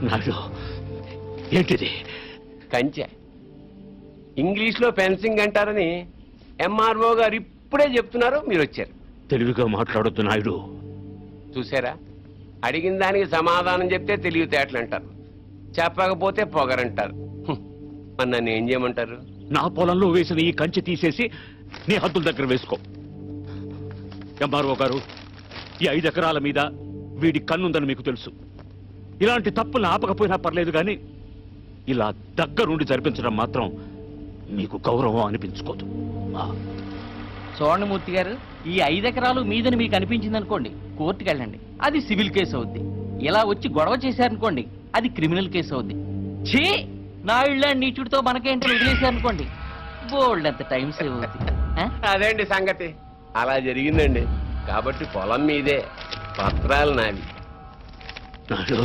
నాడు ఏంటిది? కంచె. ఇంగ్లీష్లో ఫెన్సింగ్ అంటారని ఎంఆర్ఓ గారు ఇప్పుడే చెప్తున్నారు, మీరు వచ్చారు. తెలివిగా మాట్లాడొద్దు నాయుడు. చూసారా, అడిగిన దానికి సమాధానం చెప్తే తెలివితేటలు అంటారు, చెప్పకపోతే పొగరంటారు. మరి నన్ను ఏం చేయమంటారు? నా పొలంలో వేసిన ఈ కంచె తీసేసి నీ హద్దుల దగ్గర వేసుకో. ఎంఆర్ఓ గారు, ఈ 5 ఎకరాల మీద వీడి కన్నుందని మీకు తెలుసు. ఇలాంటి తప్పులు ఆపకపోయినా పర్లేదు, కానీ ఇలా దగ్గరుండి జరిపించడం మాత్రం మీకు గౌరవం అనిపించుకోదు. చూడండి మూర్తి గారు, ఈ 5 ఎకరాలు మీదని మీకు అనిపించింది అనుకోండి, కోర్టుకు వెళ్ళండి, అది సివిల్ కేసు అవుద్ది. ఇలా వచ్చి గొడవ చేశారనుకోండి, అది క్రిమినల్ కేసు అవుద్ది. ఛీ, నా ఇళ్ళ నీచుడితో మనకేంటో వదిలేశారనుకోండి, బోల్డ్ అంత టైం సేవ్ అవుద్ది. అదేండి సంగతి, అలా జరిగిందండి. కాబట్టి పొలం మీదే, పత్రాలు నావి. నాడు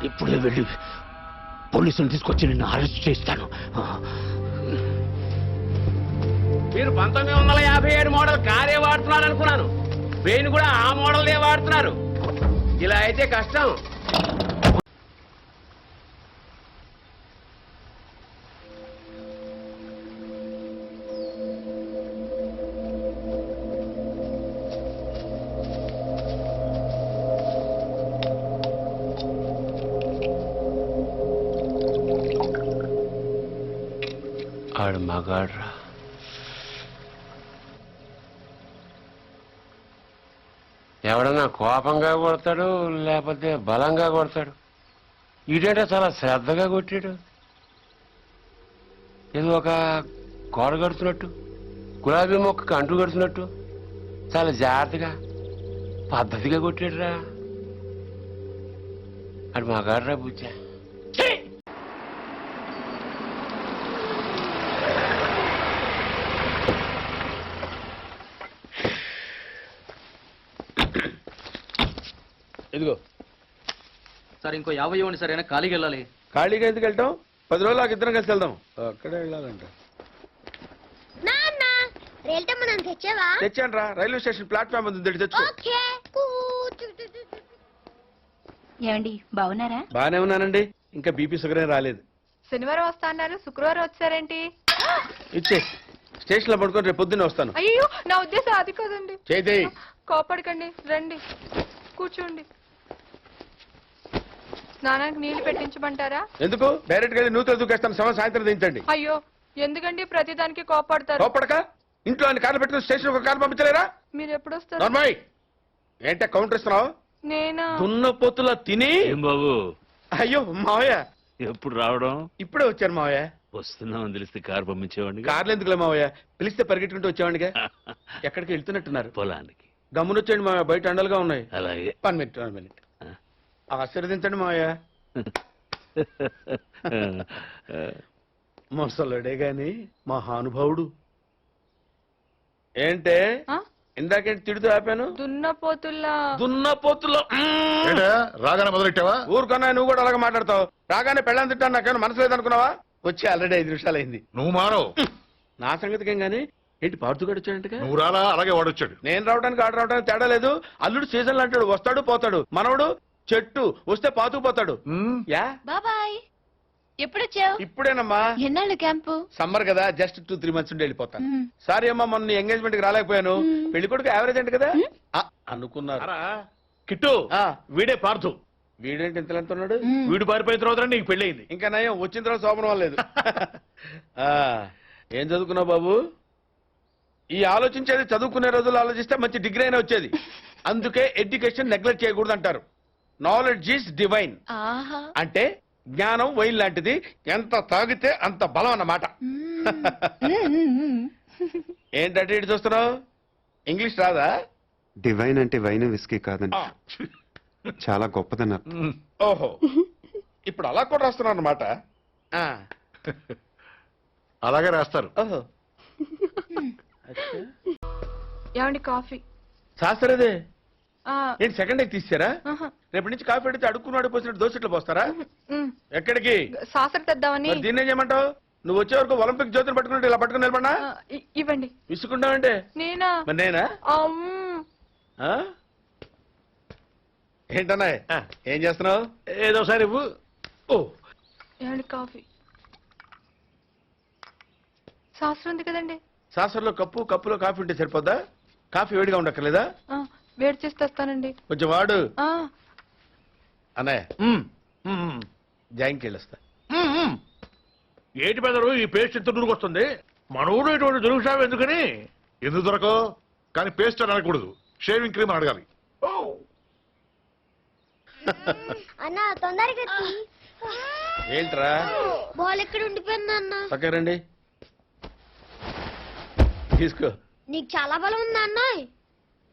ఇప్పుడే వెళ్ళి పోలీసులు తీసుకొచ్చి నిన్ను అరెస్ట్ చేస్తాను. మీరు 1957 మోడల్ కారే వాడుతున్నారు అనుకున్నాను. బ్రెయిన్ కూడా ఆ మోడల్నే వాడుతున్నారు. ఇలా అయితే కష్టం. ఆడు మగాడ్రా. ఎవడన్నా కోపంగా కొడతాడు, లేకపోతే బలంగా కొడతాడు. ఇదేంటో చాలా శ్రద్ధగా కొట్టాడు. ఏదో ఒక గోడ కడుతున్నట్టు, గులాబీ మొక్కకు అంటు కడుతున్నట్టు చాలా జాగ్రత్తగా పద్ధతిగా కొట్టాడురా. అడు మగాడ్రా బుజ్జా. ఇదిగో సార్, ఇంకో 50 ఇవ్వండి సార్, అయినా ఖాళీకి వెళ్ళాలి. ఖాళీగా ఎందుకు వెళ్తాం? 10 రోజులు నాకు ఇద్దరం కలిసి వెళ్దాం. అక్కడే వెళ్ళాలంట. తెచ్చాను రా, రైల్వే స్టేషన్ ప్లాట్ఫామ్ ఉంది, తెచ్చు. ఏమండి, బాగున్నారా? బానే ఉన్నానండి. ఇంకా బీపీ షుగర్ ఏం రాలేదు. శనివారం వస్తా అన్నారు, శుక్రవారం వచ్చారేంటి? ఇచ్చే స్టేషన్ లో పడుకొని రేపు పొద్దున్నే వస్తాను. అయ్యో, నా ఉద్దేశం అది కాదండి. చేయి. కోపడకండి, రండి కూర్చోండి. స్నానానికి నీళ్లు పెట్టించమంటారా? ఎందుకు? డైరెక్ట్ గా నూతులు దూకేస్తాను, సాయంత్రం దించండి. అయ్యో, ఎందుకండి ప్రతిదానికి కోపడతారు? కోపడక ఇంట్లో అన్ని కార్లు పెట్టుకుని స్టేషన్ ఒక కారు పంపించలేరా? మీరు ఎప్పుడు వస్తారు? నార్మల్ ఏంటే కౌంటర్ ఇస్తున్నావు? నేనా? దున్నపోతులా తిని. ఏం బాబు? అయ్యో మావయ్య, ఎప్పుడు రావడం? ఇప్పుడే వచ్చాను మావయ్య. వస్తున్నామని తెలిస్తే కారు పంపించేవాడిని. కార్లు ఎందుకులే మావయ్య, పిలిస్తే పరిగెట్టుకుంటూ వచ్చేవాడిగా. ఎక్కడికి వెళ్తున్నట్టున్నారు? పొలానికి. గమ్మునొచ్చేయండి మావయ్య, బయట అండలుగా ఉన్నాయి. అలాగే. 1 మినిట్. ఆశీర్వదించండి మావయ్య. ముసలుడే గాని మహానుభావుడు. ఏంటే ఇందాకేంటి తిడుతూ ఆపాను? దున్నపోతుల్లో రాగానే మొదలెట్టావా? ఊరుకున్నా, నువ్వు కూడా అలాగే మాట్లాడతావు. రాగానే పెళ్ళని తిట్టాను, నాకేమైనా మనసు లేదనుకున్నావా? వచ్చి ఆల్రెడీ 5 నిమిషాలు అయింది. నువ్వు మారవు. నా సంగతికేం గానీ ఏంటి పాడుతుగాడు వచ్చాడంటగా? నువ్వు రాలా, అలాగే వాడొచ్చాడు. నేను రావడానికి ఆడు రావడానికి తేడా లేదు. అల్లుడు సీజన్లు అంటాడు, వస్తాడు పోతాడు. మనవడు చెట్టు వస్తే పాతుకుపోతాడు. యా బాబాయ్, ఎప్పుడొచ్చావు? ఇప్పుడేనమ్మా. ఎన్నాళ్ళు క్యాంపు? సమ్మర్ కదా, జస్ట్ 2-3 మంత్స్ ఉండి వెళ్ళిపోతాను. సారీ అమ్మా, మొన్న ఎంగేజ్మెంట్ కి రాలేకపోయాను. పెళ్లి కొడుకు యావరేజ్ అంట కదా అనుకున్నారు. కిట్టు, వీడే పార్థు. వీడేంటి ఇంత ఎంత ఉన్నాడు? వీడు పారిపోయిన తర్వాత నీకు పెళ్ళయింది. ఇంకా నయం, వచ్చిన తర్వాత శోభనం అవ్వలేదు. ఏం చదువుకున్నావు బాబు? ఈ ఆలోచించేది చదువుకునే రోజులు ఆలోచిస్తే మంచి డిగ్రీ అయినా వచ్చేది. అందుకే ఎడ్యుకేషన్ నెగ్లెక్ట్ చేయకూడదు అంటారు. Knowledge is divine. అంటే జ్ఞానం వైన్ లాంటిది, ఎంత తాగితే అంత బలం అన్నమాట. ఏంటంటే ఇటు చూస్తున్నావు? ఇంగ్లీష్ రాదా? డివైన్ అంటే వైన్ విస్కీ కాదండి, చాలా గొప్పదన్నారు. ఓహో, ఇప్పుడు అలా కూడా రాస్తున్నాను అన్నమాట. అలాగే రాస్తారు. ఓహో, ఏమండి కాఫీ? శాస్త్రదే ఏంటి సెకండ్ ఎగ్ తీసారా? రేపటి నుంచి కాఫీ పెడితే అడుక్కున్నాడు పోసినట్టు దోశట్లు పోస్తారా? ఎక్కడికి? సాసర తెద్దామని. దీన్ని ఏం చేయమంటావు? నువ్వు వచ్చే వరకు ఒలింపిక్ జ్యోతిని పట్టుకున్నట్టు ఇలా పట్టుకుని నిలబడినా ఇవ్వండి. విసుకుంటావంటే? నేనా? మరి నేనా? ఏంటన్నా ఏం చేస్తున్నావు? ఏదో ఒకసారి ఇవ్వు. ఓ ఏమండి కాఫీ శాస్త్రం ఉంది కదండి. సాసర్లో కప్పు, కప్పులో కాఫీ ఉంటే సరిపోద్దా? కాఫీ వేడిగా ఉండక్కర్లేదా? ఆ, వేడి చేసి తెస్తానండి. కొంచెం వాడు. ఆ, అన్నయ్య జాయింకి వెళ్ళొస్తా. ఏంటి బెదరు ఈ పేస్ట్ ఎంత దూరకు వస్తుంది? మన ఊరు ఇటువంటి దొరుకుతావు ఎందుకని? ఎందుకు దొరకవు? కానీ పేస్ట్ అని అనకూడదు, షేవింగ్ క్రీమ్ అని అడగాలి. అన్న తొందరగా తీ. ఏంట్రా బాల్ ఎక్కడ ఉండిపోయింది అన్న? పక్కన రండి, తీసుకో. నీకు చాలా బలం ఉందా అన్న?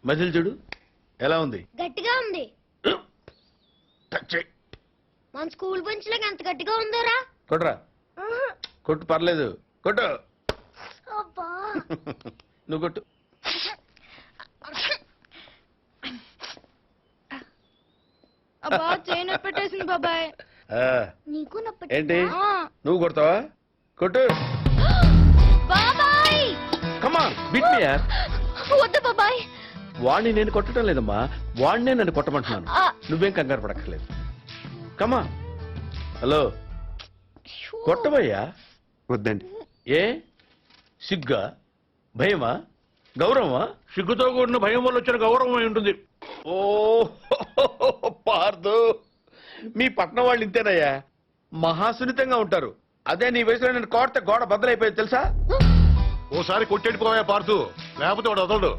మజిల్ చూడు ఎలా ఉంది. గట్టిగా ఉంది. టచ్ చెయ్. మన స్కూల్ బెంచ్ లాగా ఎంత గట్టిగా ఉందోరా. కొట్టురా, కొట్టు, పర్లేదు, కొట్టు. అబ్బా నువ్వు కొట్టు. అబ్బా చైన్ పెట్టేసింది బాబాయ్. ఆ, నీకు నొప్పి. ఏంటి నువ్వు కొడతావా? కొట్టు. బాబాయ్ కమా బిట్ మీ యార్. వద్దు బాబాయ్. వాణ్ణి నేను కొట్టడం లేదమ్మా, వాణ్ణే నన్ను కొట్టమంటున్నాను. నువ్వేం కంగారు పడక్కర్లేదు. కమా. హలో, కొట్టబోయ్యా. వద్దండి. ఏ సిగ్గా, భయమా, గౌరవమా? సిగ్గుతో కూడిన భయం వల్ల వచ్చిన గౌరవం అయి ఉంటుంది. ఓ పార్దు, మీ పట్నం వాళ్ళు ఇంతేనయ్యా, మహాసున్నితంగా ఉంటారు. అదే నీ వయసులో నేను కోడితే గోడ బద్దలైపోయేది తెలుసా? ఓసారి కొట్టెడిపోయా పార్తు, లేకపోతే వాడు వదలడు.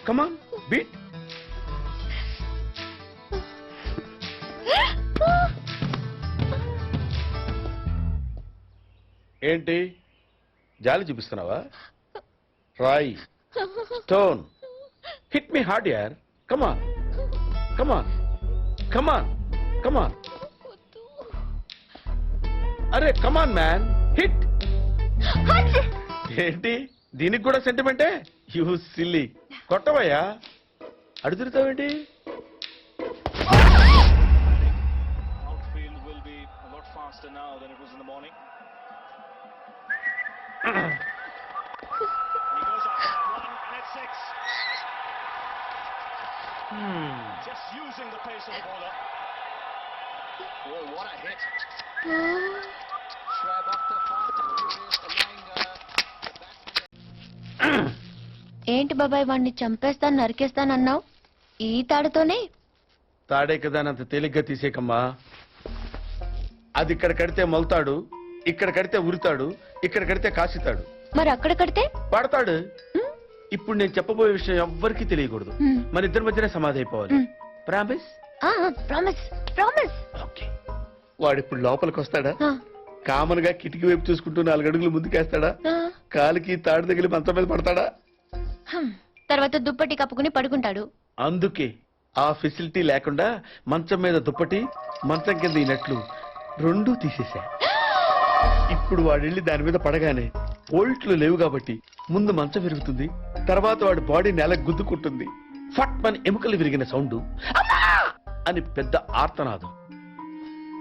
కమాన్ బీట్. ఏంటి జాలి చూపిస్తున్నావా? రాయ్, స్టోన్, హిట్ మీ హార్డ్ యార్. కమాన్ కమాన్ కమాన్ కమాన్. అరే కమాన్ మ్యాన్, హిట్. ఏంటి దీనికి కూడా సెంటిమెంటే? You silly. కొట్టవయ్యా, అడు తిరుగుతావేంటి? Outfield will be a lot faster now than it was in the morning. He goes up for one and it's six. Just using the pace of the bowler. Oh, what a hit. Schwab off the fast and furious, allowing ఏంటి బాబాయ్ వాడిని చంపేస్తాను నరికేస్తానన్నావు? ఈ తాడుతోనే? తాడే కదా అంత తేలిగ్గా తీసేకమ్మా. అది ఇక్కడ కడితే మొలతాడు, ఇక్కడ కడితే ఉరితాడు, ఇక్కడ కడితే కాసితాడు. మరి అక్కడ కడితే పడతాడు. ఇప్పుడు నేను చెప్పబోయే విషయం ఎవ్వరికీ తెలియకూడదు. మన ఇద్దరి మధ్యనే సమాధి అయిపోవాలి. ప్రామిస్? Promise promise. ఓకే. వాడు ఇప్పుడు లోపలికి వస్తాడా? కామన్ గా కిటికీ వైపు చూసుకుంటూ 4 అడుగులు ముందుకేస్తాడా? కాలికి తాడు తగిలి మంచం మీద పడతాడా? తర్వాత దుప్పటి కప్పుకుని పడుకుంటాడు. అందుకే ఆ ఫెసిలిటీ లేకుండా మంచం మీద దుప్పటి, మంచం కింద ఈ నట్లు రెండూ తీసేశా. ఇప్పుడు వాడెళ్ళి దాని మీద పడగానే ఓల్ట్లు లేవు కాబట్టి ముందు మంచం విరుగుతుంది, తర్వాత వాడి బాడీ నేల గుద్దుకుంటుంది. ఫట్ మన ఎముకలు విరిగిన సౌండ్, అని పెద్ద ఆర్తనాదం.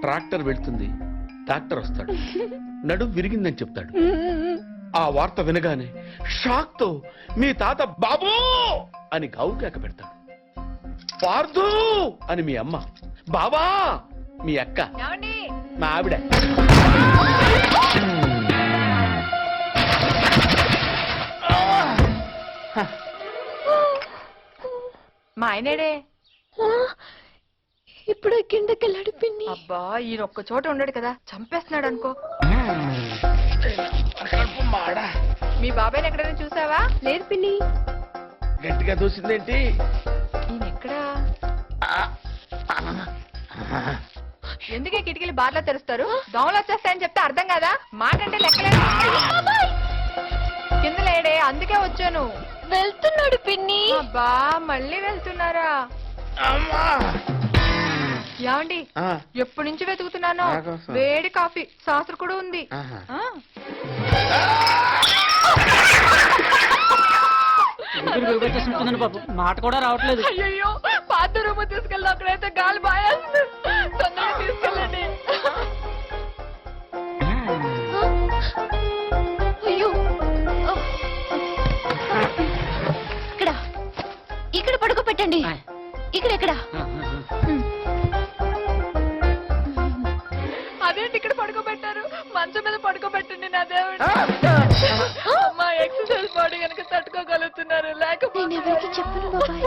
ట్రాక్టర్ వెళ్తుంది, ట్రాక్టర్ వస్తాడు, నడుం విరిగిందని చెప్తాడు. ఆ వార్త వినగానే షాక్ తో మీ తాత బాబూ అని గావు కేక పెడతాడు. పార్దు అని మీ అమ్మ, బాబా మీ అక్క, మా ఆవిడ. మా ఆయనేడే. ఇప్పుడు కిందకెళ్ళాడు పిన్ని. అబ్బా ఈయన ఒక్క చోట ఉండడు కదా, చంపేస్తున్నాడు అనుకో. మీ బాబాయ్ని ఎక్కడైనా చూసావా? లేదు పిన్ని. గట్టిగా దూసిందేంటి? ఈయన ఎక్కడా? ఎందుకే కిటికీలు బార్లో తెరుస్తారు? దోమలు వచ్చేస్తాయని చెప్తే అర్థం కాదా? మాట అంటే లెక్కలేదు. కింద లేడే, అందుకే వచ్చాను. వెళ్తున్నాడు పిన్ని. అబ్బా మళ్ళీ వెళ్తున్నారా? యాండి ఎప్పటి నుంచి వెతుకుతున్నాను. వేడి కాఫీ, సాసరు కూడా ఉంది. బాబు మాట కూడా రావట్లేదు. అయ్యో పాత రూమ్ తీసుకెళ్ళి అక్కడైతే గాలి బాయేస్తుంది. తొందరగా తీసుకెళ్ళండి. అయ్యో ఇక్కడ ఇక్కడ పడుకోబెట్టండి. ఇక్కడ మంచం మీద పడుకోబెట్టండి నా దేవుడు. అమ్మా ఎక్సర్సైజ్ బాడీ కనుక తట్టుకోగలుగుతున్నారు, లేకపోతే నేనెవరికి చెప్పను బాబాయ్.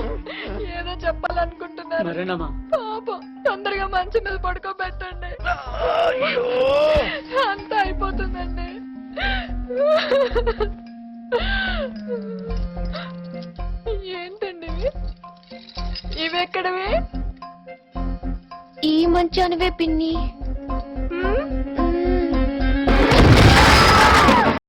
ఏదో చెప్పాలనుకుంటున్నారు. మరేనమ్మా పాపం తొందరగా మంచం మీద పడుకోబెట్టండి. అంతా అయిపోతుందండి. ఏంటండి ఇవి ఎక్కడవి? ఈ మంచానివే పిన్ని.